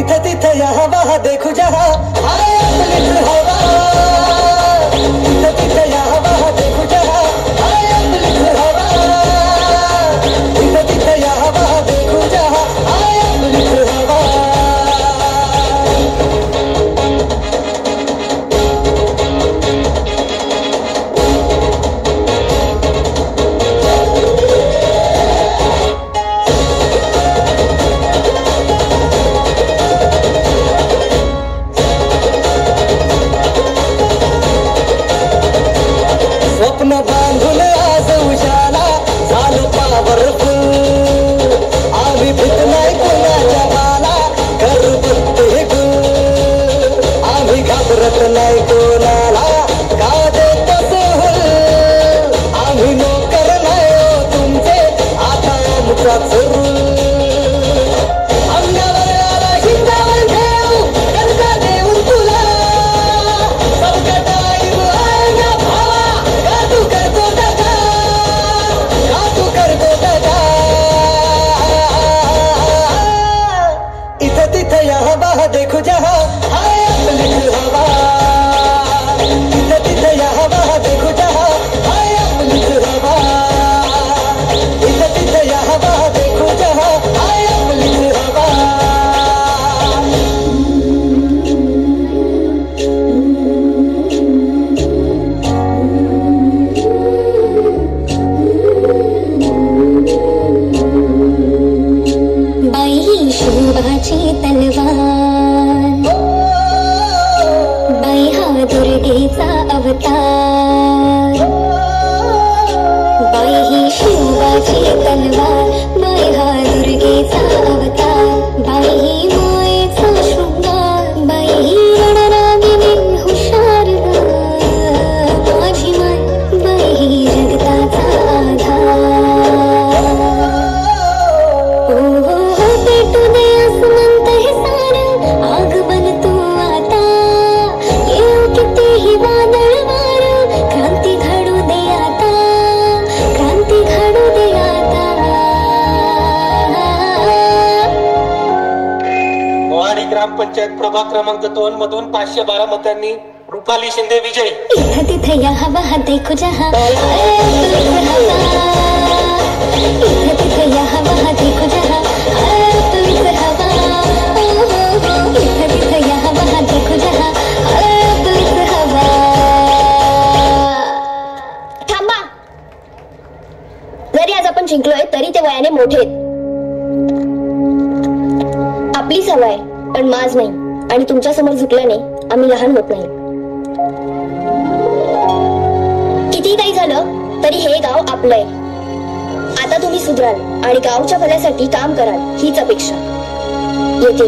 इथं तिथं यहाँ वहाँ देखू जहाँ हाय अपनी हवा, इथं तिथं यहाँ वहाँ देखू जहाँ हाय अपनी हवा, इथं तिथं यहाँ वहाँ देखू जहाँ हाय अपनी हवा। स्वप्न बांधून आज उजाला झालो पावरफुल, आम्ही भीत नाही कोणाच्या बाला, करू बघते गुल, आम्ही घाबरत नाही कोणाला, का देतो सोहल, आम्ही नोकर नाही हो तुमचे, आता आमचा चरूल, अंगावर आला हिंदावर घेऊ कणका देऊन तुला, संकटाई आएगा भावा, का तू करतो दगा, का तू करतो दगा, इथं तिथं यहाँ वहाँ देखू जहाँ हाय अपनी हवा, इथं तिथं यहाँ वहाँ देखू जहाँ हाय अपनी हवा, इथं तिथं यहाँ वहाँ देखू जहाँ हाय अपनी हवा। बाई ही शोभाची तलवार, बाई हा दुर्गेचा अवतार, बाई ही शोभाची तलवार, बाई हा दुर्गेचा अवतार, बाई ही मायेचा शृंगार, बाई ही रणरागिणी हुशार ग, माझी माय बाई ही जगताचा आधार, पेटू दे आसमंत हे सारं, आग बन तू आता, येऊ कितीही वादळ वारं, क्रांती घडू दे आता, क्रांती घडू दे आता। मोहाडी ग्रामपंचायत प्रभाग क्रमांक 2 मधून 512 मतांनी रुपाली शिंदे विजयी। इथं तिथं यहाँ वहाँ देखो जहाँ हाय अपनी हवा, इथं तिथं यहाँ वहाँ देखो जहाँ हाय अपनी हवा, इथं तिथं यहाँ वहाँ देखो जहाँ हाय अपनी हवा। थांबा, जरी आज आपण जिंकलोय तरी ते वयाने मोठे आहेत, आपली सवय पण माज नाही, आणि तुमच्या समोर झुकल्याने आम्ही लहान होत नाही। किती काही झालं तरी हे गाव आपलंय, आता तुम्ही सुधराल आणि गावच्या भल्यासाठी काम कराल हीच अपेक्षा। येते।